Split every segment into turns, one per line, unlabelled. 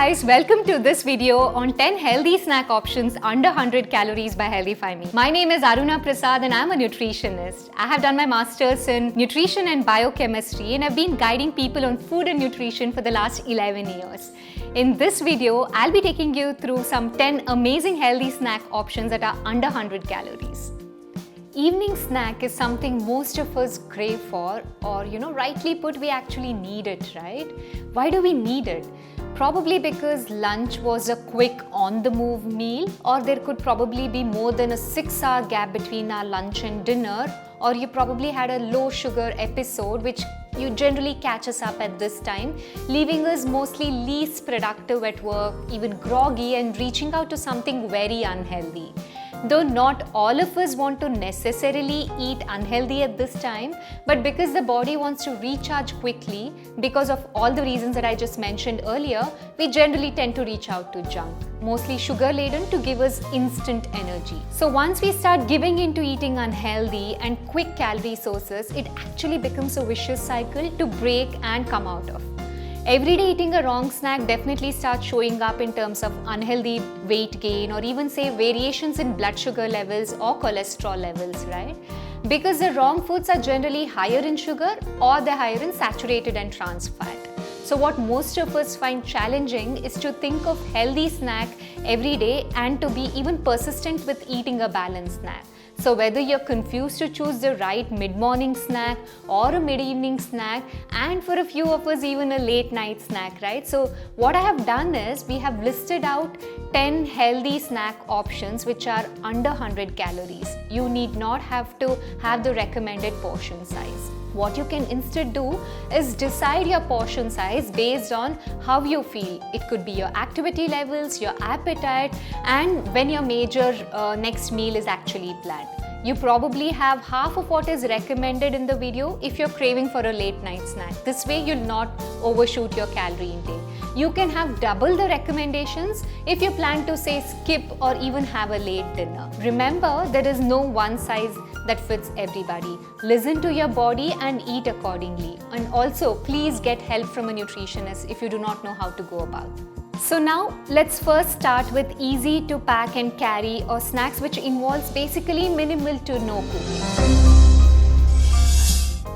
guys, welcome to this video on 10 healthy snack options under 100 calories by Healthify Me. My name is Aruna Prasad and I'm a nutritionist. I have done my masters in nutrition and biochemistry and I've been guiding people on food and nutrition for the last 11 years. In this video, I'll be taking you through some 10 amazing healthy snack options that are under 100 calories. Evening snack is something most of us crave for, or rightly put, we actually need it, right? Why do we need it? Probably because lunch was a quick on-the-move meal, or there could probably be more than a 6-hour gap between our lunch and dinner, or you probably had a low sugar episode which you generally catch us up at this time, leaving us mostly least productive at work, even groggy and reaching out to something very unhealthy. Though not all of us want to necessarily eat unhealthy at this time, but because the body wants to recharge quickly because of all the reasons that I just mentioned earlier, we generally tend to reach out to junk, mostly sugar laden, to give us instant energy. So once we start giving into eating unhealthy and quick calorie sources, it actually becomes a vicious cycle to break and come out of. Every day eating a wrong snack definitely starts showing up in terms of unhealthy weight gain, or even say variations in blood sugar levels or cholesterol levels, right? Because the wrong foods are generally higher in sugar or they're higher in saturated and trans fat. So what most of us find challenging is to think of healthy snack every day and to be even persistent with eating a balanced snack. So whether you're confused to choose the right mid-morning snack or a mid-evening snack, and for a few of us even a late night snack, right? So what I have done is we have listed out 10 healthy snack options which are under 100 calories. You need not have to have the recommended portion size. What you can instead do is decide your portion size based on how you feel. It could be your activity levels, your appetite, and when your major next meal is actually planned. You probably have half of what is recommended in the video if you're craving for a late night snack. This way you'll not overshoot your calorie intake. You can have double the recommendations if you plan to say skip or even have a late dinner. Remember, there is no one size that fits everybody. Listen to your body and eat accordingly. And also, please get help from a nutritionist if you do not know how to go about. So now, let's first start with easy to pack and carry, or snacks which involves basically minimal to no cooking.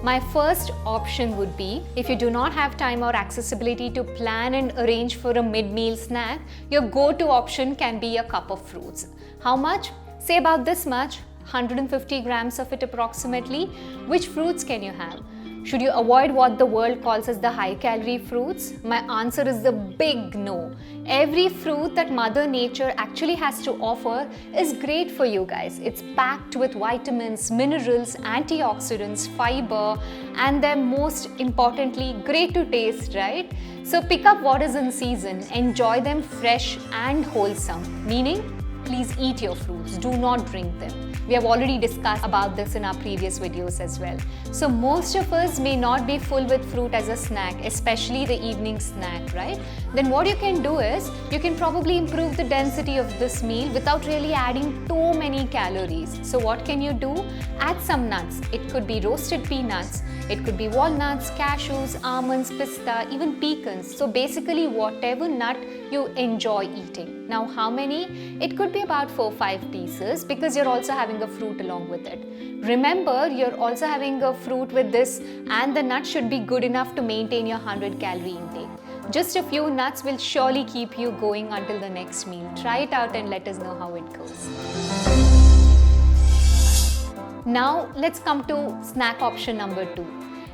My first option would be, if you do not have time or accessibility to plan and arrange for a mid-meal snack, your go-to option can be a cup of fruits. How much? Say about this much, 150 grams of it approximately. Which fruits can you have? Should you avoid what the world calls as the high-calorie fruits? My answer is the big no. Every fruit that Mother Nature actually has to offer is great for you guys. It's packed with vitamins, minerals, antioxidants, fiber, and they're most importantly great to taste, right? So pick up what is in season, enjoy them fresh and wholesome, meaning please eat your fruits, do not drink them. We have already discussed about this in our previous videos as well. So most of us may not be full with fruit as a snack, especially the evening snack, right? Then what you can do is, you can probably improve the density of this meal without really adding too many calories. So what can you do? Add some nuts. It could be roasted peanuts, it could be walnuts, cashews, almonds, pista, even pecans. So basically whatever nut you enjoy eating. Now how many? It could be about 4-5 pieces because you're also having a fruit along with it. Remember, you're also having a fruit with this, and the nut should be good enough to maintain your 100 calorie intake. Just a few nuts will surely keep you going until the next meal. Try it out and let us know how it goes. Now let's come to snack option number 2.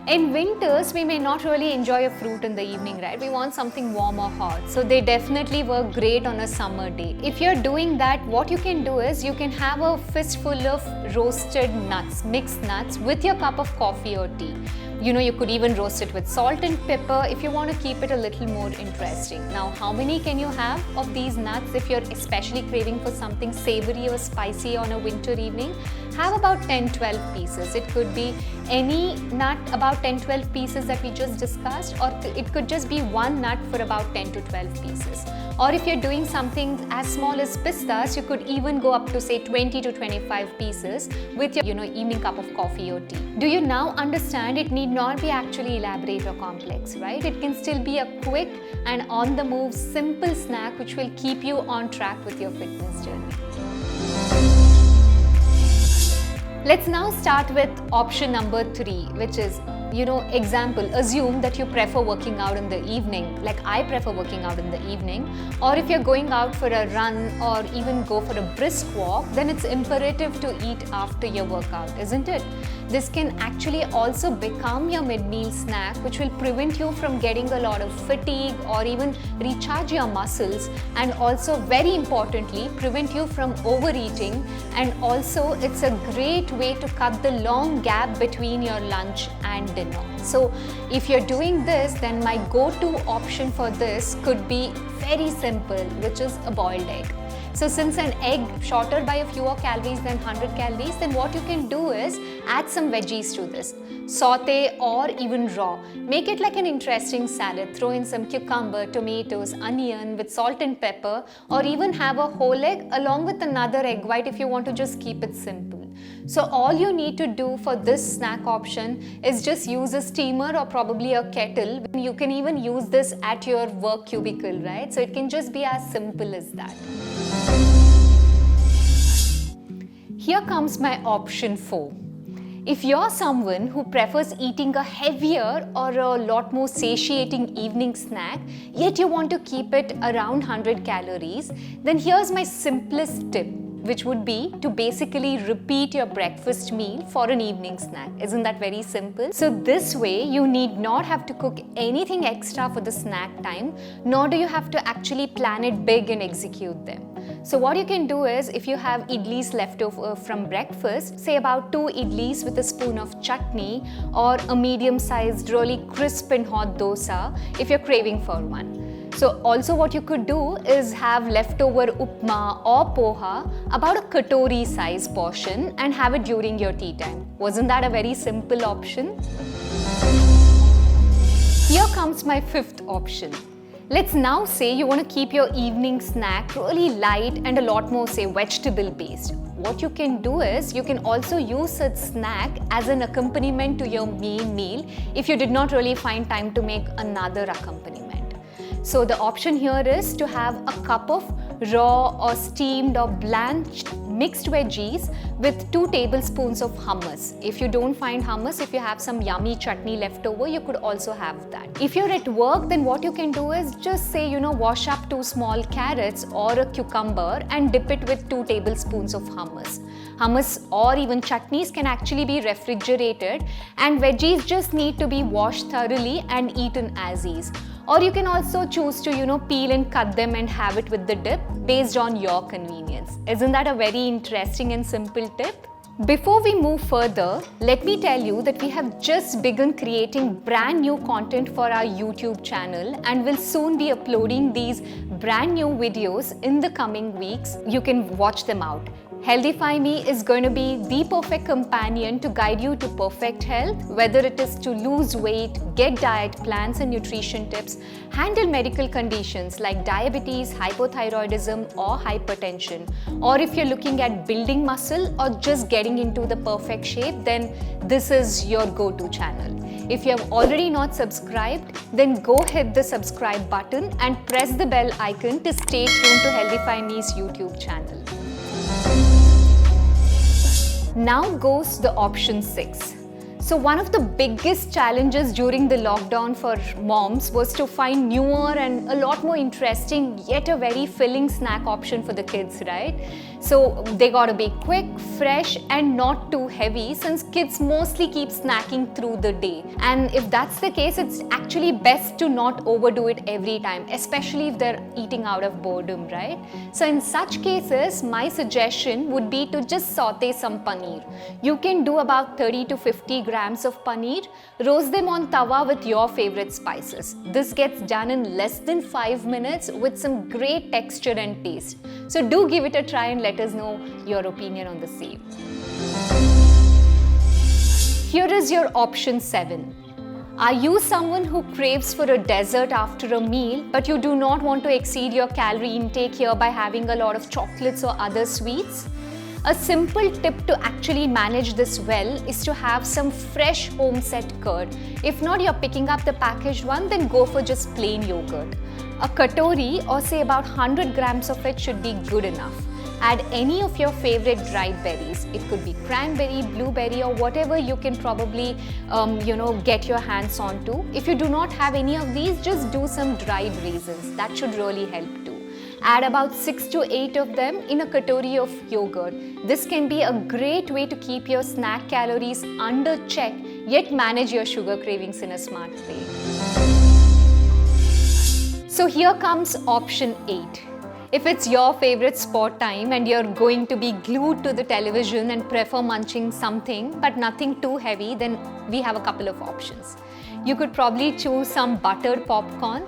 In winters, we may not really enjoy a fruit in the evening, right? We want something warm or hot. So they definitely work great on a summer day. If you're doing that, what you can do is you can have a fistful of roasted nuts, mixed nuts, with your cup of coffee or tea. You could even roast it with salt and pepper if you want to keep it a little more interesting. Now, how many can you have of these nuts if you're especially craving for something savory or spicy on a winter evening? Have about 10-12 pieces. It could be any nut, about 10-12 pieces that we just discussed, or it could just be one nut for about 10 to 12 pieces. Or if you're doing something as small as pistas, you could even go up to say 20 to 25 pieces with your evening cup of coffee or tea. Do you now understand it need not be actually elaborate or complex, right? It can still be a quick and on the move simple snack which will keep you on track with your fitness journey. Let's now start with option number 3, which is, example, assume that you prefer working out in the evening, like I prefer working out in the evening, or if you're going out for a run or even go for a brisk walk, then it's imperative to eat after your workout, isn't it? This can actually also become your mid-meal snack, which will prevent you from getting a lot of fatigue or even recharge your muscles, and also very importantly, prevent you from overeating. And also it's a great way to cut the long gap between your lunch and dinner. So if you're doing this, then my go-to option for this could be very simple, which is a boiled egg. So since an egg shorter by a fewer calories than 100 calories, then what you can do is add some veggies to this. Saute or even raw. Make it like an interesting salad. Throw in some cucumber, tomatoes, onion with salt and pepper, or even have a whole egg along with another egg white if you want to just keep it simple. So all you need to do for this snack option is just use a steamer or probably a kettle. You can even use this at your work cubicle, right? So it can just be as simple as that. Here comes my option 4. If you're someone who prefers eating a heavier or a lot more satiating evening snack, yet you want to keep it around 100 calories, then here's my simplest tip, which would be to basically repeat your breakfast meal for an evening snack. Isn't that very simple? So this way, you need not have to cook anything extra for the snack time, nor do you have to actually plan it big and execute them. So what you can do is, if you have idlis left over from breakfast, say about 2 idlis with a spoon of chutney, or a medium-sized, really crisp and hot dosa if you're craving for one. So also what you could do is have leftover upma or poha, about a katori size portion, and have it during your tea time. Wasn't that a very simple option? Here comes my 5th option. Let's now say you want to keep your evening snack really light and a lot more, say, vegetable based. What you can do is, you can also use such snack as an accompaniment to your main meal if you did not really find time to make another accompaniment. So the option here is to have a cup of raw or steamed or blanched mixed veggies with 2 tablespoons of hummus. If you don't find hummus, if you have some yummy chutney left over, you could also have that. If you're at work, then what you can do is just say, wash up 2 small carrots or a cucumber and dip it with 2 tablespoons of hummus. Hummus or even chutneys can actually be refrigerated, and veggies just need to be washed thoroughly and eaten as is. Or you can also choose to, peel and cut them and have it with the dip based on your convenience. Isn't that a very interesting and simple tip? Before we move further, let me tell you that we have just begun creating brand new content for our YouTube channel, and will soon be uploading these brand new videos in the coming weeks. You can watch them out. Healthify Me is going to be the perfect companion to guide you to perfect health, whether it is to lose weight, get diet plans and nutrition tips, handle medical conditions like diabetes, hypothyroidism or hypertension, or if you're looking at building muscle or just getting into the perfect shape, then this is your go-to channel. If you have already not subscribed, then go hit the subscribe button and press the bell icon to stay tuned to Healthify Me's YouTube channel. Now goes the option 6. So one of the biggest challenges during the lockdown for moms was to find newer and a lot more interesting, yet a very filling snack option for the kids, right? So they gotta be quick, fresh and not too heavy, since kids mostly keep snacking through the day. And if that's the case, it's actually best to not overdo it every time, especially if they're eating out of boredom, right? So in such cases, my suggestion would be to just saute some paneer. You can do about 30 to 50 grams of paneer, roast them on tawa with your favorite spices. This gets done in less than 5 minutes with some great texture and taste. So do give it a try and let us know your opinion on the same. Here is your option 7. Are you someone who craves for a dessert after a meal, but you do not want to exceed your calorie intake here by having a lot of chocolates or other sweets? A simple tip to actually manage this well is to have some fresh home-set curd. If not, you're picking up the packaged one, then go for just plain yogurt. A katori, or say about 100 grams of it, should be good enough. Add any of your favorite dried berries. It could be cranberry, blueberry, or whatever you can probably get your hands on to. If you do not have any of these, just do some dried raisins. That should really help too. Add about 6 to 8 of them in a katori of yogurt. This can be a great way to keep your snack calories under check, yet manage your sugar cravings in a smart way. So here comes option 8. If it's your favorite sport time and you're going to be glued to the television and prefer munching something but nothing too heavy, then we have a couple of options. You could probably choose some buttered popcorn,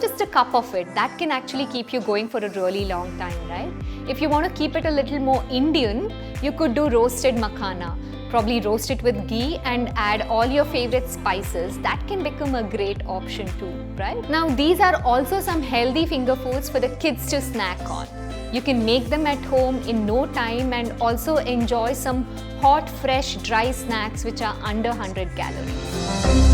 just a cup of it. That can actually keep you going for a really long time, right? If you want to keep it a little more Indian, you could do roasted makhana. Probably roast it with ghee and add all your favorite spices. That can become a great option too, right? Now, these are also some healthy finger foods for the kids to snack on. You can make them at home in no time and also enjoy some hot, fresh, dry snacks which are under 100 calories.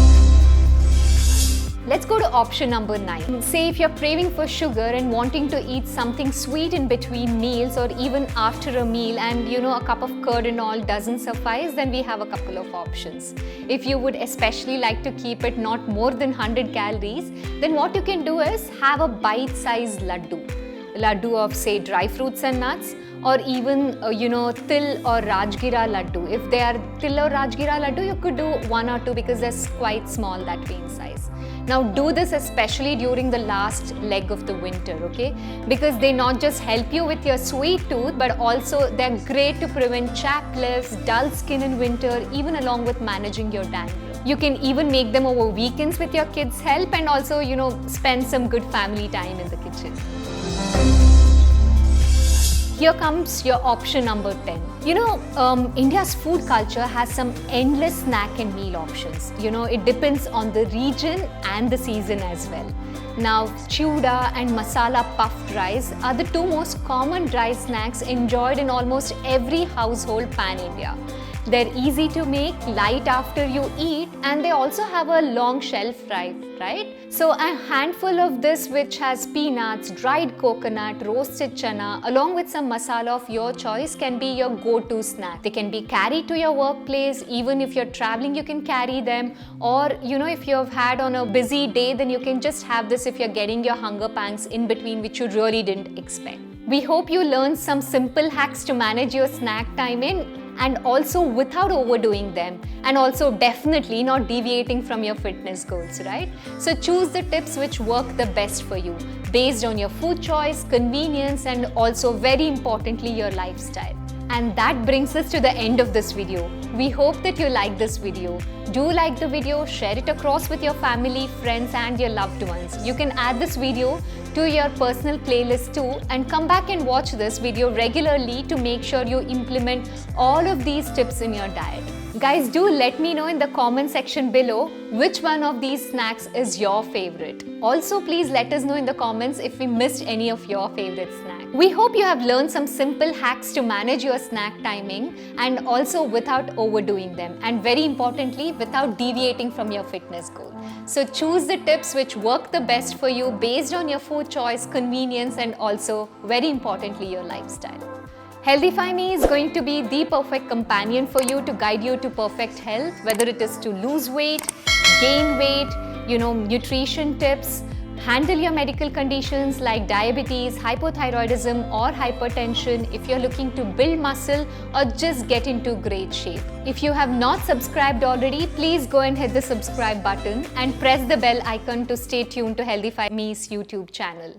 Let's go to option number 9. Say if you're craving for sugar and wanting to eat something sweet in between meals or even after a meal, and a cup of curd and all doesn't suffice, then we have a couple of options. If you would especially like to keep it not more than 100 calories, then what you can do is have a bite-sized laddu of say dry fruits and nuts, or even til or rajgira laddu. If they are til or rajgira laddu, you could do 1 or 2 because they're quite small that way in size. Now do this especially during the last leg of the winter, okay? Because they not just help you with your sweet tooth, but also they're great to prevent chapped lips, dull skin in winter, even along with managing your dandruff. You can even make them over weekends with your kids' help and also, spend some good family time in the kitchen. Here comes your option number 10. India's food culture has some endless snack and meal options. It depends on the region and the season as well. Now, chuda and masala puffed rice are the 2 most common dry snacks enjoyed in almost every household pan-India. They're easy to make, light after you eat, and they also have a long shelf life, right? So a handful of this which has peanuts, dried coconut, roasted chana, along with some masala of your choice can be your go-to snack. They can be carried to your workplace. Even if you're traveling, you can carry them. Or, if you've had on a busy day, then you can just have this if you're getting your hunger pangs in between, which you really didn't expect. We hope you learned some simple hacks to manage your snack timing, and also without overdoing them, and also definitely not deviating from your fitness goals, right? So choose the tips which work the best for you based on your food choice, convenience, and also very importantly your lifestyle. And that brings us to the end of this video. We hope that you like this video. Do like the video, share it across with your family, friends, and your loved ones. You can add this video to your personal playlist too, and come back and watch this video regularly to make sure you implement all of these tips in your diet. Guys, do let me know in the comment section below which one of these snacks is your favorite. Also, please let us know in the comments if we missed any of your favorite snacks. We hope you have learned some simple hacks to manage your snack timing and also without overdoing them, and very importantly, without deviating from your fitness goal. So choose the tips which work the best for you based on your food choice, convenience, and also very importantly your lifestyle. Healthify Me is going to be the perfect companion for you to guide you to perfect health, whether it is to lose weight, gain weight, nutrition tips, handle your medical conditions like diabetes, hypothyroidism, or hypertension, if you're looking to build muscle or just get into great shape. If you have not subscribed already, please go and hit the subscribe button and press the bell icon to stay tuned to Healthify Me's YouTube channel.